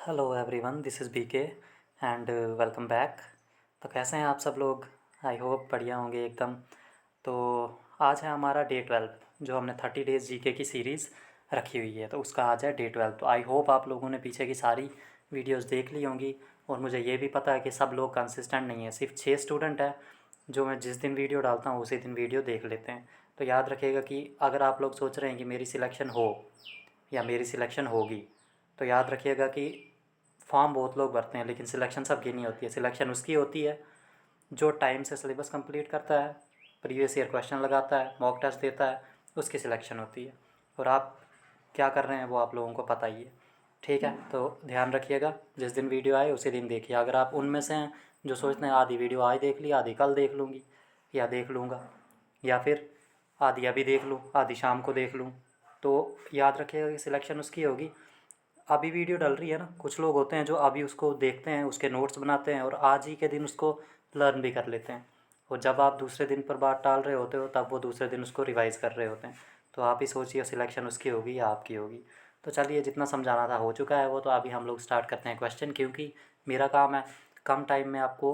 Hello everyone, this is BK and welcome back. तो कैसे हैं आप सब लोग? आई होप बढ़िया होंगे एकदम। तो आज है हमारा डे 12 जो हमने 30 डेज़ जीके की सीरीज़ रखी हुई है, तो उसका आज है डे 12। तो आई होप आप लोगों ने पीछे की सारी वीडियोस देख ली होंगी। और मुझे ये भी पता है कि सब लोग कंसिस्टेंट नहीं है, सिर्फ 6 स्टूडेंट हैं जो मैं जिस दिन वीडियो डालता हूँ उसी दिन वीडियो देख लेते हैं। तो याद रखिएगा कि अगर आप लोग सोच रहे हैं कि मेरी सिलेक्शन हो या मेरी सिलेक्शन होगी, तो याद रखिएगा कि फॉर्म बहुत लोग भरते हैं लेकिन सिलेक्शन सबकी नहीं होती है। सिलेक्शन उसकी होती है जो टाइम से सिलेबस कंप्लीट करता है, प्रीवियस ईयर क्वेश्चन लगाता है, मॉक टेस्ट देता है, उसकी सिलेक्शन होती है। और आप क्या कर रहे हैं वो आप लोगों को पता ही है। ठीक है, तो ध्यान रखिएगा, जिस दिन वीडियो आए उसी दिन देखिए। अगर आप उनमें से हैं जो सोचते हैं आधी वीडियो आज देख ली, आधी कल देख लूँगी या देख लूँगा, या फिर आधी अभी देख लूँ, आधी शाम को देख लूँ, तो याद रखिएगा कि सिलेक्शन उसकी होगी। अभी वीडियो डल रही है ना, कुछ लोग होते हैं जो अभी उसको देखते हैं, उसके नोट्स बनाते हैं और आज ही के दिन उसको लर्न भी कर लेते हैं। और जब आप दूसरे दिन पर बात टाल रहे होते हो तब वो दूसरे दिन उसको रिवाइज़ कर रहे होते हैं। तो आप ही सोचिए सिलेक्शन उसकी होगी या आपकी होगी। तो चलिए, जितना समझाना था हो चुका है वो, तो अभी हम लोग स्टार्ट करते हैं क्वेश्चन, क्योंकि मेरा काम है कम टाइम में आपको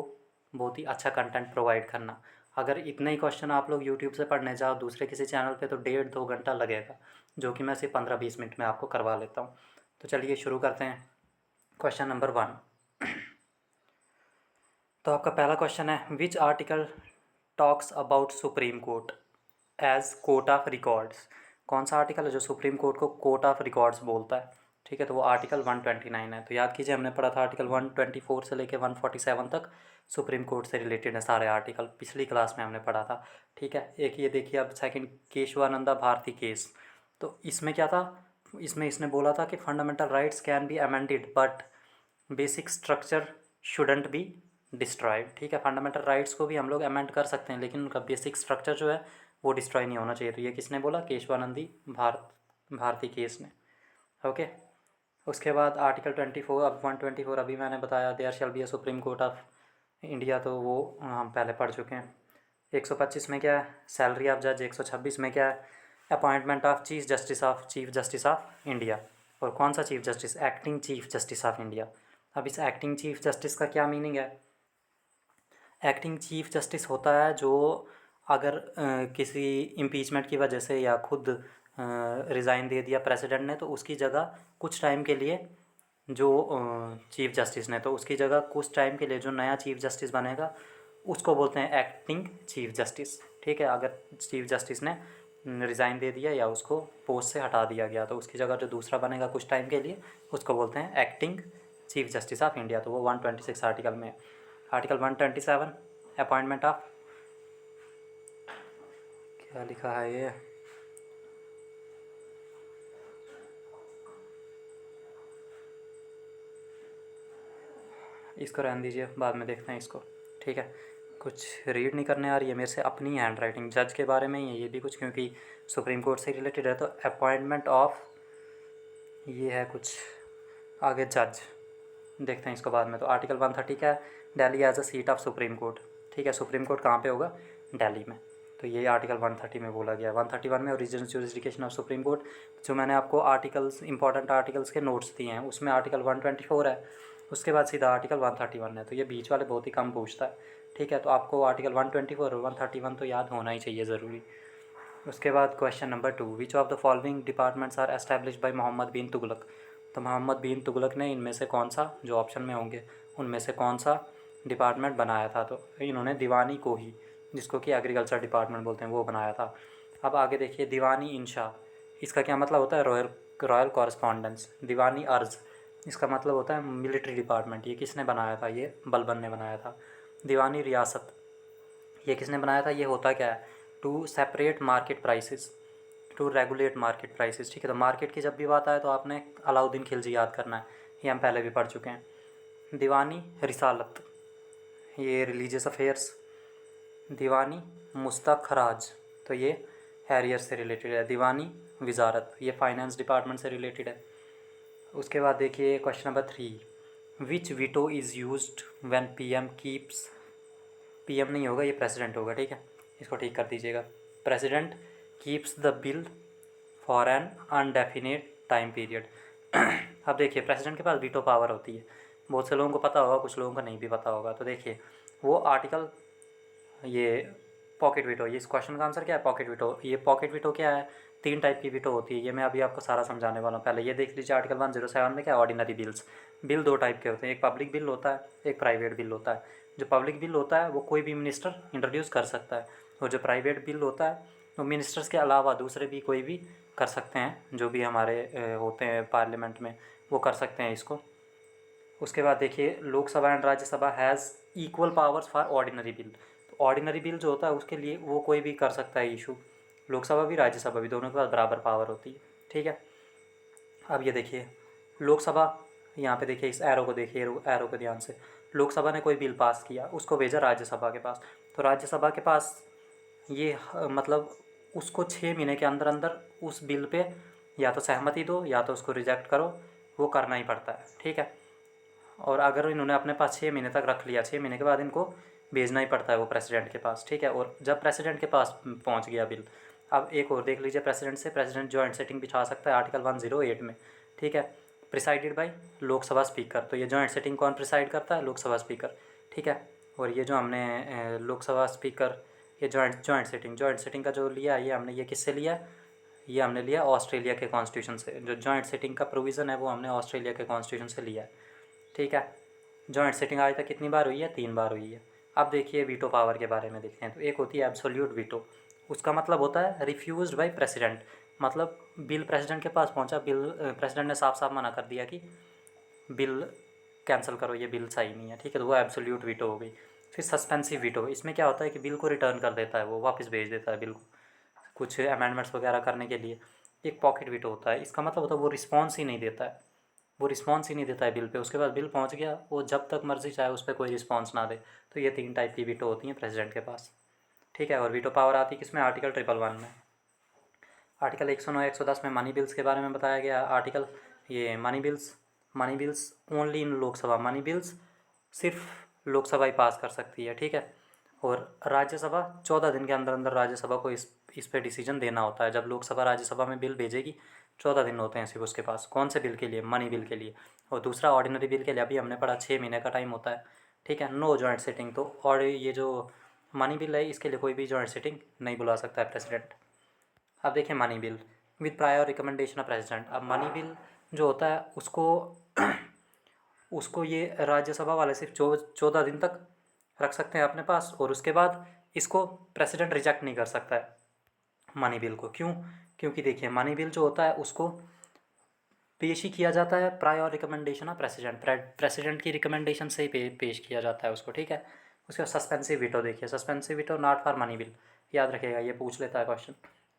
बहुत ही अच्छा कंटेंट प्रोवाइड करना। अगर इतने ही क्वेश्चन आप लोग यूट्यूब से पढ़ने जाओ दूसरे किसी चैनल पे तो 1.5-2 घंटा लगेगा, जो कि मैं सिर्फ 15-20 मिनट में आपको करवा लेता हूँ। तो चलिए शुरू करते हैं। Question number 1। तो आपका पहला क्वेश्चन है, which article talks about Supreme Court as court of records. कौन सा आर्टिकल है जो सुप्रीम कोर्ट को कोर्ट ऑफ रिकॉर्ड्स बोलता है? ठीक है, तो वो आर्टिकल 129 है। तो याद कीजिए, हमने पढ़ा था आर्टिकल 124 से लेकर 147 तक सुप्रीम कोर्ट से रिलेटेड है सारे आर्टिकल, पिछली क्लास में हमने पढ़ा था। ठीक है, एक ये देखिए अब सेकंड, केशवानंदा भारती केस। तो इसमें क्या था, इसमें इसने बोला था कि fundamental rights can be amended but basic structure shouldn't be destroyed. ठीक है, फंडामेंटल राइट्स को भी हम लोग अमेंड कर सकते हैं लेकिन उनका बेसिक स्ट्रक्चर जो है वो डिस्ट्रॉय नहीं होना चाहिए। तो ये किसने बोला? केशवानंदी भारती केस ने। ओके, उसके बाद आर्टिकल 24, अब 124 अभी मैंने बताया, there shall be a Supreme Court of India, तो वो हम पहले पढ़ चुके हैं। 125 में क्या है? सैलरी ऑफ जज। 126 में क्या है? Appointment of chief justice of India. और कौन सा chief justice? Acting chief justice of India. अब इस एक्टिंग चीफ जस्टिस का क्या मीनिंग है? एक्टिंग चीफ जस्टिस होता है जो अगर किसी इम्पीचमेंट की वजह से या खुद रिज़ाइन दे दिया प्रेसिडेंट ने, तो उसकी जगह कुछ टाइम के लिए जो चीफ जस्टिस ने, तो उसकी जगह कुछ टाइम के लिए जो नया चीफ जस्टिस बनेगा उसको बोलते हैं एक्टिंग चीफ जस्टिस। ठीक है, अगर चीफ जस्टिस ने रिज़ाइन दे दिया या उसको पोस्ट से हटा दिया गया तो उसकी जगह जो दूसरा बनेगा कुछ टाइम के लिए उसको बोलते हैं acting chief justice of India. तो वो 126 आर्टिकल में। आर्टिकल 127, अपॉइंटमेंट ऑफ, क्या लिखा है ये, इसको रहने दीजिए, बाद में देखते हैं इसको। ठीक है, कुछ रीड नहीं करने आ रही है मेरे से, अपनी हैंड राइटिंग। जज के बारे में ही है ये भी कुछ, क्योंकि सुप्रीम कोर्ट से रिलेटेड है। तो अपॉइंटमेंट ऑफ, ये है कुछ आगे जज, देखते हैं इसको बाद में। तो आर्टिकल 130 क्या है? Delhi as a seat of Supreme Court. ठीक है, सुप्रीम कोर्ट कहाँ पे होगा? दिल्ली में। तो ये आर्टिकल 130 में बोला गया। 131 में original jurisdiction of Supreme court, जो मैंने आपको आर्टिकल्स, इंपॉर्टेंट आर्टिकल्स के नोट्स दिए हैं, उसमें आर्टिकल 124 है, उसके बाद सीधा आर्टिकल 131 है। तो ये बीच वाले बहुत ही कम पूछता है। ठीक है, तो आपको आर्टिकल 124 और 131 तो याद होना ही चाहिए ज़रूरी। उसके बाद question number 2, which of the following departments are establish by Muhammad bin Tughlaq. तो मोहम्मद बिन तुगलक ने इनमें से कौन सा, जो ऑप्शन में होंगे उनमें से कौन सा डिपार्टमेंट बनाया था? तो इन्होंने दीवानी को ही, जिसको कि एग्रीकल्चर डिपार्टमेंट बोलते हैं, वो बनाया था। अब आगे देखिए, दीवानी इंशा, इसका क्या मतलब होता है? Royal correspondence. दीवानी अर्ज़, इसका मतलब होता है मिलिट्री डिपार्टमेंट। ये किसने बनाया था? ये बलबन ने बनाया था। दीवानी रियासत, ये किसने बनाया था? ये होता क्या है? To separate market prices, to regulate market prices. ठीक है, तो मार्केट की जब भी बात आए तो आपने अलाउद्दीन खिलजी याद करना है, ये हम पहले भी पढ़ चुके हैं। दीवानी रिसालत, ये रिलीजियस अफेयर्स। दीवानी मुस्तक खराज, तो ये हैरियर से रिलेटेड है। दीवानी वजारत, ये फाइनेंस डिपार्टमेंट से रिलेटेड है। उसके बाद देखिए question number 3, which veto is used when PM keeps, PM नहीं होगा, ये प्रेसिडेंट होगा। ठीक है, इसको ठीक कर दीजिएगा। President keeps the bill for an indefinite time period. अब देखिए प्रेसिडेंट के पास वीटो पावर होती है, बहुत से लोगों को पता होगा, कुछ लोगों को नहीं भी पता होगा। तो देखिए वो आर्टिकल, ये पॉकेट वीटो, ये इस क्वेश्चन का आंसर क्या है, पॉकेट वीटो। ये पॉकेट वीटो क्या है, 3 टाइप की वीटो होती है, ये मैं अभी आपको सारा समझाने वाला हूँ। पहले ये देख लीजिए आर्टिकल 107 में क्या, ऑर्डिनरी बिल्स। बिल 2 टाइप के होते हैं, एक पब्लिक बिल होता है, एक प्राइवेट बिल होता है। जो पब्लिक बिल होता है वो कोई भी मिनिस्टर इंट्रोड्यूस कर सकता है, और जो प्राइवेट बिल होता है वो मिनिस्टर्स के अलावा दूसरे भी कोई भी कर सकते हैं, जो भी हमारे होते हैं पार्लियामेंट में, वो कर सकते हैं इसको। उसके बाद देखिए Lok Sabha and Rajya Sabha has equal powers for ordinary bill. तो ऑर्डिनरी बिल जो होता है उसके लिए वो कोई भी कर सकता है इशू, लोकसभा भी राज्यसभा भी, दोनों के पास बराबर पावर होती है, ठीक है। अब ये देखिए लोकसभा, यहाँ पे देखिए इस एरो को देखिए, एरो को ध्यान से, लोकसभा ने कोई बिल पास किया, उसको भेजा राज्यसभा के पास। तो राज्यसभा के पास ये मतलब उसको 6 महीने के अंदर अंदर उस बिल पे या तो सहमति दो या तो उसको रिजेक्ट करो, वो करना ही पड़ता है, ठीक है। और अगर इन्होंने अपने पास 6 महीने तक रख लिया, 6 महीने के बाद इनको भेजना ही पड़ता है वो प्रेसिडेंट के पास, ठीक है। और जब प्रेसिडेंट के पास पहुंच गया बिल, अब एक और देख लीजिए प्रेसिडेंट से, प्रेसिडेंट जॉइंट सेटिंग बिठा सकता है आर्टिकल 108 में, ठीक है। प्रिसाइडेड बाई लोकसभा स्पीकर, तो ये जॉइंट सेटिंग कौन प्रिसाइड करता है, लोकसभा स्पीकर, ठीक है। और ये जो हमने लोकसभा स्पीकर, ये जॉइंट सेटिंग का जो लिया है, ये हमने ये किससे लिया, ये हमने लिया ऑस्ट्रेलिया के कॉन्स्टिट्यूशन से। जो जॉइंट सेटिंग का प्रोविज़न है वो हमने ऑस्ट्रेलिया के कॉन्स्टिट्यूशन से लिया है, ठीक है। जॉइंट सेटिंग आज तक कितनी बार हुई है, 3 बार हुई है। अब देखिए वीटो पावर के बारे में देखते हैं। तो एक होती है एब्सोल्यूट वीटो, उसका मतलब होता है रिफ्यूज्ड बाय प्रेसिडेंट, मतलब बिल प्रेसिडेंट के पास पहुंचा, बिल प्रेसिडेंट ने साफ साफ मना कर दिया कि बिल कैंसिल करो, ये बिल सही नहीं है, ठीक है, तो वो एब्सोल्यूट वीटो हो गई। फिर सस्पेंसिव वीटो, इसमें क्या होता है कि बिल को रिटर्न कर देता है, वो वापस भेज देता है बिल को कुछ अमेंडमेंट्स वगैरह करने के लिए। एक पॉकेट वीटो होता है, इसका मतलब होता है वो रिस्पॉन्स ही नहीं देता है, वो रिस्पॉन्स ही नहीं देता है बिल पे, उसके बाद बिल पहुंच गया, वो जब तक मर्जी चाहे उस पर कोई रिस्पॉन्स ना दे। तो ये 3 टाइप की वीटो होती हैं प्रेसिडेंट के पास, ठीक है। और वीटो पावर आती है किसमें, आर्टिकल 111 में। आर्टिकल 109 110 में मनी बिल्स के बारे में बताया गया। आर्टिकल ये money bills only in Lok Sabha, money bills सिर्फ लोकसभा ही पास कर सकती है, ठीक है। और राज्यसभा 14 दिन के अंदर अंदर राज्यसभा को इस पे डिसीजन देना होता है। जब लोकसभा राज्यसभा में बिल भेजेगी 14 दिन होते हैं सिर्फ उसके पास, कौन से बिल के लिए, मनी बिल के लिए। और दूसरा ऑर्डिनरी बिल के लिए अभी हमने पढ़ा 6 महीने का टाइम होता है, ठीक है, नो जॉइंट सिटिंग। तो और ये जो मनी बिल है इसके लिए कोई भी जॉइंट सिटिंग नहीं बुला सकता है प्रेसिडेंट। अब देखिए money bill with prior recommendation of president. अब मनी बिल जो होता है उसको उसको ये राज्यसभा वाले सिर्फ 14 दिन तक रख सकते हैं अपने पास, और उसके बाद इसको प्रेसिडेंट रिजेक्ट नहीं कर सकता है मनी बिल को। क्यों, क्योंकि देखिए मनी बिल जो होता है उसको पेश ही किया जाता है prior recommendation of president, president की रिकमेंडेशन से ही पेश किया जाता है उसको, ठीक है। उसके बाद सस्पेंसिव वीटो देखिए, suspensive veto not for money bill, याद रखिएगा ये पूछ लेता है क्वेश्चन।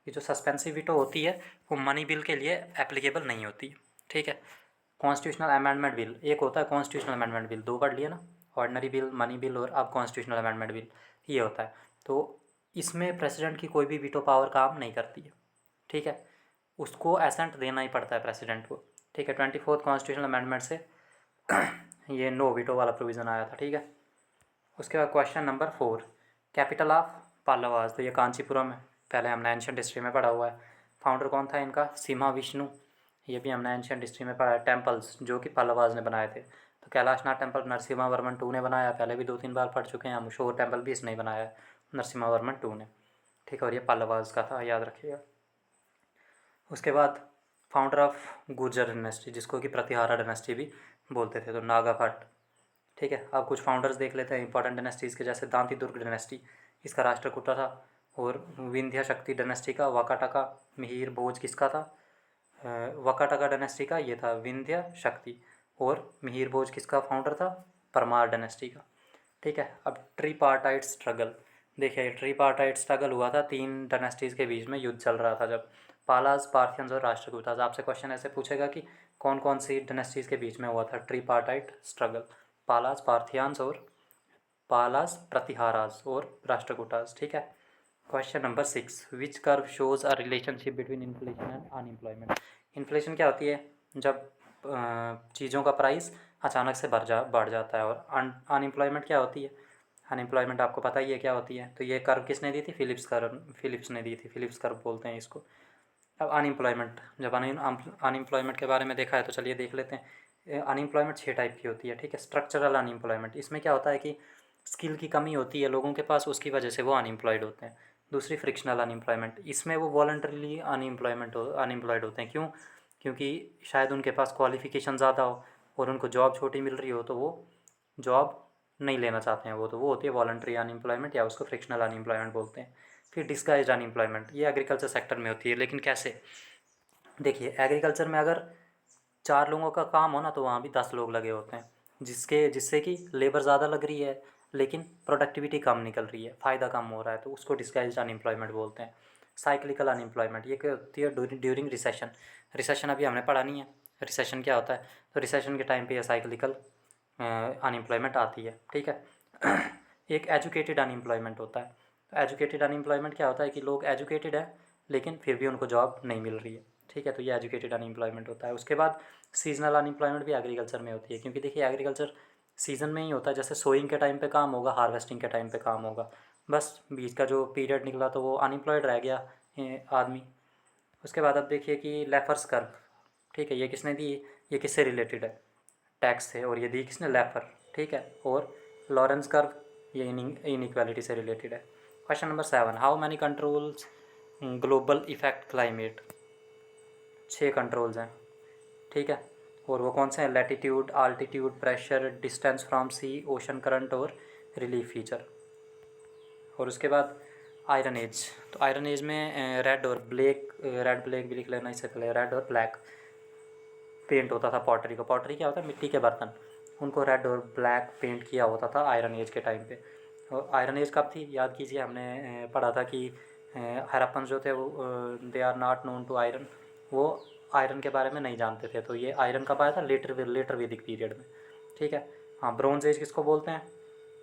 ये जो सस्पेंसिव वीटो होती है वो मनी बिल के लिए एप्लीकेबल नहीं होती, ठीक है। कॉन्स्टिट्यूशनल अमेंडमेंट बिल, एक होता है कॉन्स्टिट्यूशनल अमेंडमेंट बिल, 2 पढ़ लिए ना, ऑर्डिनरी बिल, मनी बिल, और अब कॉन्स्टिट्यूशनल अमेंडमेंट बिल, ये होता है। तो इसमें प्रेसिडेंट की कोई भी वीटो पावर काम नहीं करती है, ठीक है, उसको एसेंट देना ही पड़ता है प्रेसिडेंट को, ठीक है। 24th कॉन्स्टिट्यूशनल अमेंडमेंट से ये नो वीटो वाला प्रोविज़न आया था, ठीक है। उसके बाद question number 4, capital of Pallavas. तो ये कांचीपुरम है, पहले हमने एंशियंट हिस्ट्री में पढ़ा हुआ है। फाउंडर कौन था इनका, सीमा विष्णु, ये भी हमने एंशियंट हिस्ट्री में पढ़ा है। टेम्पल्स जो कि पल्लवास ने बनाए थे, तो कैलाशनाथ टेम्पल नरसिम्हा वर्मन 2 ने बनाया, पहले भी 2-3 बार पढ़ चुके हैं हम। शोर टेम्पल भी इसने बनाया है, नरसिम्हा वर्मन 2 ने, ठीक है। और ये पल्लवास का था, याद रखिएगा। उसके बाद फाउंडर ऑफ गुर्जर डायनेस्टी, जिसको कि प्रतिहारा डायनेस्टी भी बोलते थे, तो नागा भट्ट, ठीक है। अब कुछ फाउंडर्स देख लेते हैं इंपॉर्टेंट डायनेस्टीज़ के, जैसे दांती दुर्ग डायनेस्टी, इसका राष्ट्रकूटा था। और विंध्य शक्ति डायनेस्टी का वाकाटका मिहिर भोज किसका था, वाकाटका डायनेस्टी का ये था विंध्य शक्ति। और मिहिर भोज किसका फाउंडर था, परमार डायनेस्टी का, ठीक है। अब ट्रीपार्टाइट स्ट्रगल देखिए, ट्रीपार्टाइट स्ट्रगल हुआ था 3 डायनेस्टीज़ के बीच में, युद्ध चल रहा था जब, पालास, पार्थियंस और राष्ट्रकूटास। आपसे क्वेश्चन ऐसे पूछेगा कि कौन कौन सी डायनेस्टीज़ के बीच में हुआ था ट्रीपार्टाइट स्ट्रगल, पालास, पार्थियंस और पालास, प्रतिहारास और राष्ट्रकूटास, ठीक है। Question number 6, which curve shows a relationship between inflation and unemployment. Inflation क्या होती है, जब चीज़ों का प्राइस अचानक से बढ़ जाता है। और अनएम्प्लॉयमेंट क्या होती है, अनएम्प्लॉयमेंट आपको पता ही है क्या होती है। तो ये कर्व किसने दी थी, फिलिप्स ने दी थी, फिलिप्स कर्व बोलते हैं इसको। अब अनएम्प्लॉयमेंट, जब अनएम्प्लॉयमेंट के बारे में देखा है तो चलिए देख लेते हैं। अनएम्प्लॉयमेंट 6 टाइप की होती है, ठीक है। स्ट्रक्चरल अनएम्प्लॉयमेंट, इसमें क्या होता है कि स्किल की कमी होती है लोगों के पास, उसकी वजह से वो अनएम्प्लॉयड होते हैं। दूसरी फ्रिक्शनल अनएम्प्लॉयमेंट, इसमें वो वॉलंटरीली अनएम्प्लॉयड होते हैं। क्यों? क्योंकि शायद उनके पास क्वालिफ़िकेशन ज़्यादा हो और उनको जॉब छोटी मिल रही हो तो वो जॉब नहीं लेना चाहते हैं, वो होती है वॉलंटरी अनएम्प्लॉयमेंट, या उसको फ्रिक्शनल अनएम्प्लॉयमेंट बोलते हैं। फिर डिस्गाइज्ड अनएम्प्लॉयमेंट, ये एग्रीकल्चर सेक्टर में होती है, लेकिन कैसे? देखिए, एग्रीकल्चर में अगर 4 लोगों का काम हो ना तो वहाँ भी 10 लोग लगे होते हैं, जिससे कि लेबर ज़्यादा लग रही है लेकिन प्रोडक्टिविटी कम निकल रही है, फ़ायदा कम हो रहा है, तो उसको डिस्गाइज्ड अनएम्प्लॉयमेंट बोलते हैं। साइक्लिकल अनएम्प्लॉयमेंट, ये क्या होती है? During recession. रिसेशन अभी हमने पढ़ा नहीं है, रिसेशन क्या होता है, तो रिसेशन के टाइम पे ये साइक्लिकल अनएम्प्लॉयमेंट आती है, ठीक है। एक एजुकेटेड अनएम्प्लॉयमेंट होता है। तो एजुकेटेड अनएम्प्लॉयमेंट क्या होता है कि लोग एजुकेटेड हैं लेकिन फिर भी उनको जॉब नहीं मिल रही है, ठीक है, तो ये एजुकेटेड अनएम्प्लॉयमेंट होता है। उसके बाद सीजनल अनएम्प्लॉयमेंट भी एग्रीकल्चर में होती है, क्योंकि देखिए एग्रीकल्चर सीज़न में ही होता है, जैसे सोइंग के टाइम पे काम होगा, हार्वेस्टिंग के टाइम पे काम होगा, बस बीच का जो पीरियड निकला तो वो अनएम्प्लॉयड रह गया आदमी। उसके बाद अब देखिए कि लेफर्स कर्व, ठीक है, ये किसने दी? ये किससे रिलेटेड है? टैक्स से, और ये दी किसने? लेफर, ठीक है। और लॉरेंस कर्व, ये इनइक्वालिटी से रिलेटेड है। Question number 7, how many controls global effect climate? 6 controls हैं, ठीक है। और वो कौन से हैं? Latitude, altitude, pressure, distance from sea, ocean current और रिलीफ फीचर। और उसके बाद आयरन एज, तो आयरन एज में रेड और ब्लैक, रेड ब्लैक भी लिख लेना इससे पहले, रेड और ब्लैक पेंट होता था पॉटरी को। पॉटरी क्या होता है? मिट्टी के बर्तन, उनको रेड और ब्लैक पेंट किया होता था आयरन एज के टाइम पे। और आयरन एज कब थी? याद कीजिए, हमने पढ़ा था कि हड़प्पन जो थे वो they are not known to iron, वो आयरन के बारे में नहीं जानते थे। तो ये आयरन कब आया था? लेटर वैदिक पीरियड में, ठीक है। हाँ, ब्रोंज एज किसको बोलते हैं?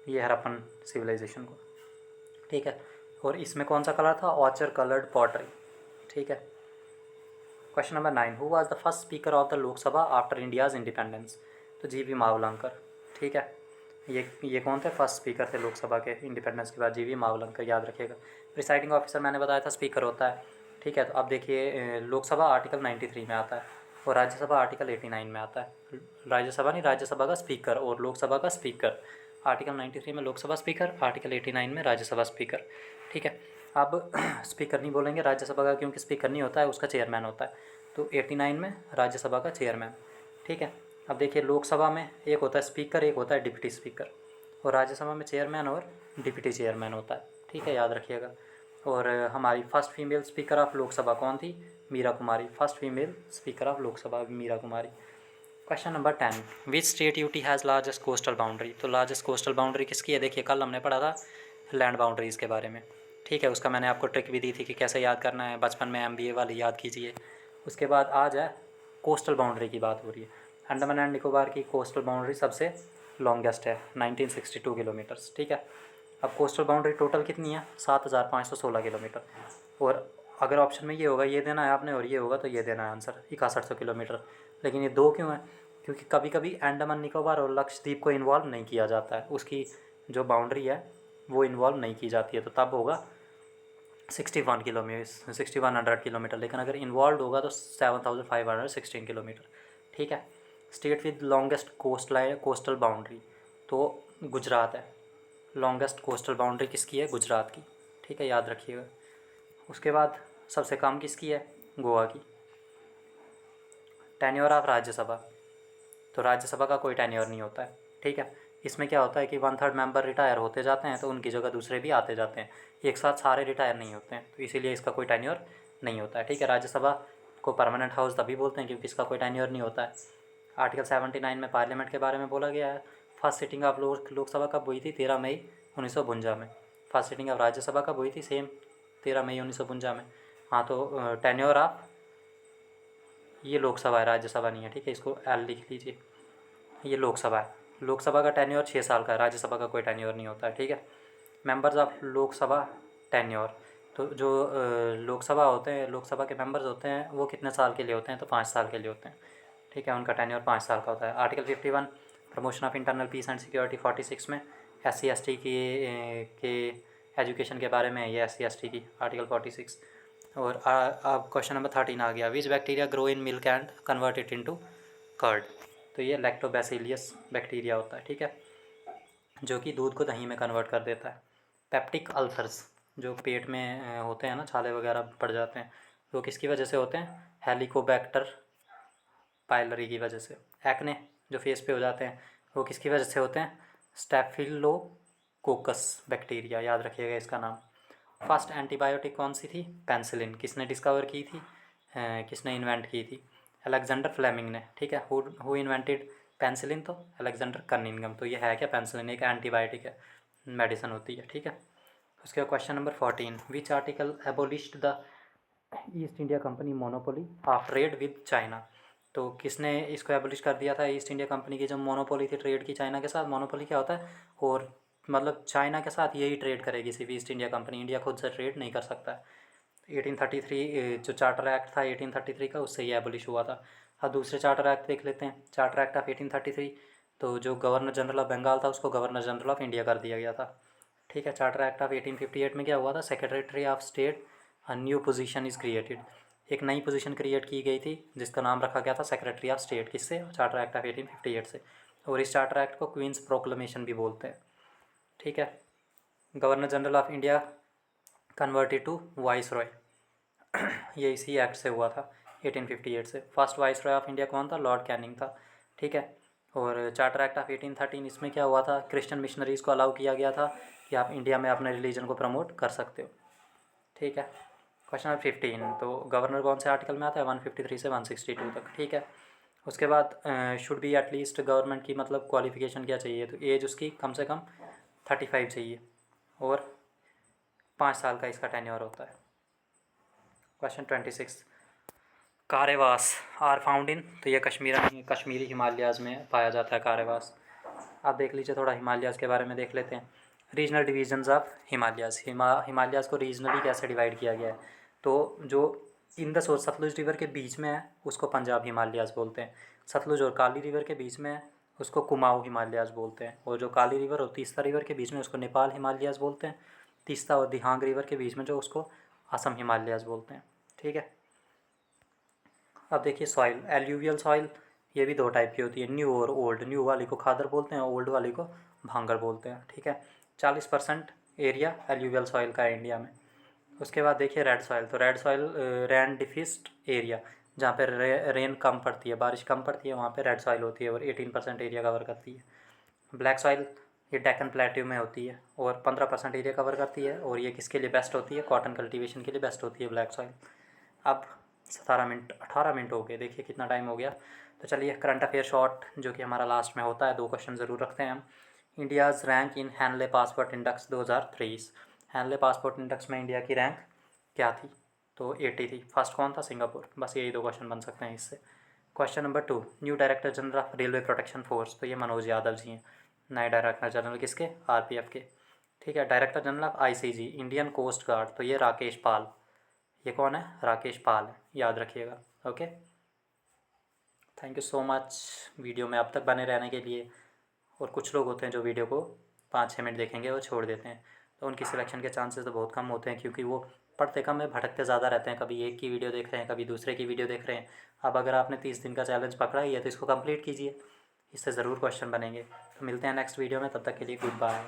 ये हड़प्पन सिविलाइजेशन को, ठीक है। और इसमें कौन सा कलर था? ऑचर कलर्ड पॉटरी, ठीक है। Question number 9, who was the first speaker of the Lok Sabha after India's independence? तो जीवी मावलंकर, ठीक है। ये कौन थे? फर्स्ट स्पीकर थे लोकसभा के इंडिपेंडेंस के बाद, जीवी मावलंकर, याद रखिएगा। प्रिसाइडिंग ऑफिसर मैंने बताया था स्पीकर होता है, ठीक है। तो अब देखिए, लोकसभा आर्टिकल 93 में आता है और राज्यसभा आर्टिकल 89 में आता है। राज्यसभा नहीं, राज्यसभा का स्पीकर और लोकसभा का स्पीकर। आर्टिकल 93 में लोकसभा स्पीकर, आर्टिकल 89 में राज्यसभा स्पीकर, ठीक है। अब स्पीकर नहीं बोलेंगे राज्यसभा का, क्योंकि स्पीकर नहीं होता है, उसका चेयरमैन होता है। तो 89 में राज्यसभा का चेयरमैन, ठीक है। अब देखिए, लोकसभा में एक होता है स्पीकर, एक होता है डिप्टी स्पीकर, और राज्यसभा में चेयरमैन और डिप्टी चेयरमैन होता है, ठीक है, याद रखिएगा। और हमारी first female speaker of Lok Sabha कौन थी? Meera Kumari, first female speaker of Lok Sabha Meera Kumari. Question number 10, which state UT has largest coastal boundary? तो लार्जेस्ट कोस्टल बाउंड्री किसकी है? देखिए, कल हमने पढ़ा था लैंड बाउंड्रीज़ के बारे में, ठीक है। उसका मैंने आपको ट्रिक भी दी थी कि कैसे याद करना है, बचपन में MBA वाली याद कीजिए। उसके बाद आज है कोस्टल बाउंड्री की बात हो रही है। अंडमान एंड निकोबार की कोस्टल बाउंड्री सबसे लॉन्गेस्ट है, 1962 किलोमीटर्स, ठीक है। अब कोस्टल बाउंड्री टोटल कितनी है? 7516 किलोमीटर। और अगर ऑप्शन में ये होगा, ये देना है आपने, और ये होगा तो ये देना है आंसर 6100 किलोमीटर। लेकिन ये दो क्यों है? क्योंकि कभी कभी अंडमान निकोबार और लक्षद्वीप को इन्वॉल्व नहीं किया जाता है, उसकी जो बाउंड्री है वो इन्वॉल्व नहीं की जाती है, तो तब होगा 6100 किलोमीटर। लेकिन अगर इन्वॉल्व होगा तो 7516 किलोमीटर, ठीक है। State with longest coastal boundary, तो गुजरात है। लॉन्गेस्ट कोस्टल बाउंड्री किसकी है? गुजरात की, ठीक है, याद रखिएगा। उसके बाद सबसे कम किसकी है? गोवा की। टेन्योर ऑफ राज्यसभा, तो राज्यसभा का कोई टेन्योर नहीं होता है, ठीक है। इसमें क्या होता है कि 1/3 मेंबर रिटायर होते जाते हैं तो उनकी जगह दूसरे भी आते जाते हैं, एक साथ सारे रिटायर नहीं होते हैं, तो इसीलिए इसका कोई टेन्योर नहीं होता है, ठीक है। राज्यसभा को परमानेंट हाउस तभी बोलते हैं क्योंकि इसका कोई टेन्योर नहीं होता है। आर्टिकल 79 में पार्लियामेंट के बारे में बोला गया है। फर्स्ट सिटिंग ऑफ लोकसभा कब हुई थी? 13 मई 1952 में। फर्स्ट सिटिंग ऑफ राज्यसभा कब हुई थी? सेम 13 मई 1952 में। हाँ, तो टेन्योर ऑफ, ये लोकसभा है, राज्यसभा नहीं है, ठीक है, इसको एल लिख लीजिए। ये लोकसभा है, लोकसभा का टेन्योर 6 साल का है, राज्यसभा का कोई टेन्योर नहीं होता है, ठीक है। मेंबर्स ऑफ लोकसभा टेन्योर, तो जो लोकसभा होते हैं, लोकसभा के मेंबर्स होते हैं वो कितने साल के लिए होते हैं? तो 5 साल के लिए होते हैं, ठीक है, उनका टेन्योर 5 साल का होता है। Article 51 promotion of internal peace and security, 46 में SC ST के एजुकेशन के बारे में है, ये SC ST की आर्टिकल 46। और अब क्वेश्चन नंबर 13 आ गया, which bacteria grow in milk and convert it into curd. तो ये लैक्टोबैसिलियस बैक्टीरिया होता है, ठीक है, जो कि दूध को दही में कन्वर्ट कर देता है। पेप्टिक अल्सर्स, जो पेट में होते हैं ना, छाले वगैरह पड़ जाते हैं, वो किसकी वजह से होते हैं? हेलिकोबैक्टर पाइलरी की वजह से। एक्ने जो फेस पे हो जाते हैं, वो किसकी वजह से होते हैं? स्टेफिलोकोकस बैक्टीरिया, याद रखिएगा इसका नाम। फर्स्ट एंटीबायोटिक कौन सी थी? पेंसिलिन। किसने डिस्कवर की थी? किसने इन्वेंट की थी? अलेक्जेंडर फ्लेमिंग ने, ठीक है। Who invented penicillin? तो अलेक्जेंडर कनिंघम। तो ये है क्या? पेंसिलिन एक एंटीबायोटिक है, मेडिसिन होती है, ठीक है। उसके बाद question number 14, which article एबोलिश्ड the east India company monopoly of trade with China. तो किसने इसको एबोलिश कर दिया था? ईस्ट इंडिया कंपनी की जो मोनोपोली थी ट्रेड की चाइना के साथ। मोनोपोली क्या होता है? और मतलब चाइना के साथ यही ट्रेड करेगी सिर्फ ईस्ट इंडिया कंपनी, इंडिया खुद से ट्रेड नहीं कर सकता है। 1833 जो चार्टर एक्ट था 1833 का, उससे ही एबोलिश हुआ था। अब दूसरे चार्टर एक्ट देख लेते हैं। चार्टर एक्ट ऑफ 1833, तो जो गवर्नर जनरल ऑफ बंगाल था उसको गवर्नर जनरल ऑफ इंडिया कर दिया गया था, ठीक है। चार्टर एक्ट ऑफ 1858 में क्या हुआ था? Secretary of state a new position is created. एक नई पोजीशन क्रिएट की गई थी जिसका नाम रखा गया था सेक्रेटरी ऑफ स्टेट। किससे? चार्टर एक्ट ऑफ 1858 से। और इस चार्टर एक्ट को क्वींस प्रोक्लेमेशन भी बोलते हैं, ठीक है। Governor general of India converted to viceroy, ये इसी एक्ट से हुआ था 1858 से। First viceroy of India कौन था? लॉर्ड कैनिंग था, ठीक है। और चार्टर एक्ट ऑफ 1813, इसमें क्या हुआ था? क्रिश्चियन मिशनरीज़ को अलाउ किया गया था कि आप इंडिया में अपने रिलीजन को प्रमोट कर सकते हो, ठीक है। क्वेश्चन नंबर 15, तो गवर्नर कौन से आर्टिकल में आता है? 153 से 162 तक, ठीक है। उसके बाद शुड बी एटलीस्ट, गवर्नमेंट की मतलब क्वालिफिकेशन क्या चाहिए? तो एज उसकी कम से कम 35 चाहिए और 5 साल का इसका टेन्योर होता है। क्वेश्चन 26, कारेवास आर फाउंड इन, तो ये कश्मीरी हिमालयाज़ में पाया जाता है कारेवास। आप देख लीजिए, थोड़ा हिमालयाज़ के बारे में देख लेते हैं। Regional divisions of Himalayas, Himalayas को रीजनली कैसे डिवाइड किया गया है? तो जो इंदस और सतलुज रिवर के बीच में है उसको पंजाब हिमालयाज़ बोलते हैं। सतलुज और काली रिवर के बीच में है उसको कुमाऊँ हिमालयाज़ बोलते हैं। और जो काली रिवर और तीस्ता रिवर के बीच में उसको नेपाल हिमालयाज़ बोलते हैं। तीस्ता और दिहांग रिवर के बीच में जो उसको असम हिमालयाज़ बोलते हैं, ठीक है। अब देखिए सॉइल, एल्यूवियल सॉइल, ये भी 2 टाइप की होती है, न्यू और ओल्ड। न्यू वाली को खादर बोलते हैं, ओल्ड वाली को भांगर बोलते हैं, ठीक है। 40% एरिया एल्यूवियल सॉइल का है इंडिया में। उसके बाद देखिए रेड सॉइल, तो रेड सॉइल रेन डिफिस्ट एरिया, जहाँ पर रेन कम पड़ती है, बारिश कम पड़ती है, वहाँ पे रेड सॉइल होती है और 18% एरिया कवर करती है। ब्लैक सॉइल ये डेक्कन प्लेट्यू में होती है और 15% एरिया कवर करती है, और ये किसके लिए बेस्ट होती है? कॉटन कल्टीवेशन के लिए बेस्ट होती है ब्लैक सॉइल। अब 18 मिनट हो गए, देखिए कितना टाइम हो गया। तो चलिए करंट अफेयर शॉर्ट, जो कि हमारा लास्ट में होता है, 2 क्वेश्चन ज़रूर रखते हैं हम। India's rank in Henle passport index 2023। Henle passport index में इंडिया की रैंक क्या थी? तो 80 थी। फर्स्ट कौन था? सिंगापुर। बस यही 2 क्वेश्चन बन सकते हैं इससे। Question number 2, new director general of railway protection force, तो ये मनोज यादव जी हैं, नए डायरेक्टर जनरल किसके? आरपीएफ के, ठीक है। Director general of ICG Indian coast guard, तो ये राकेश पाल। ये कौन है? राकेश पाल है, याद रखिएगा, okay. Thank you so much video में अब तक बने रहने के लिए। और कुछ लोग होते हैं जो वीडियो को 5-6 मिनट देखेंगे और छोड़ देते हैं, तो उनकी सिलेक्शन के चांसेस तो बहुत कम होते हैं, क्योंकि वो पढ़ते कम है, भटकते ज़्यादा रहते हैं। कभी एक की वीडियो देख रहे हैं, कभी दूसरे की वीडियो देख रहे हैं। अब अगर आपने 30 दिन का चैलेंज पकड़ा ही है तो इसको कंप्लीट कीजिए, इससे ज़रूर क्वेश्चन बनेंगे। तो मिलते हैं नेक्स्ट वीडियो में, तब तक के लिए गुड बाय।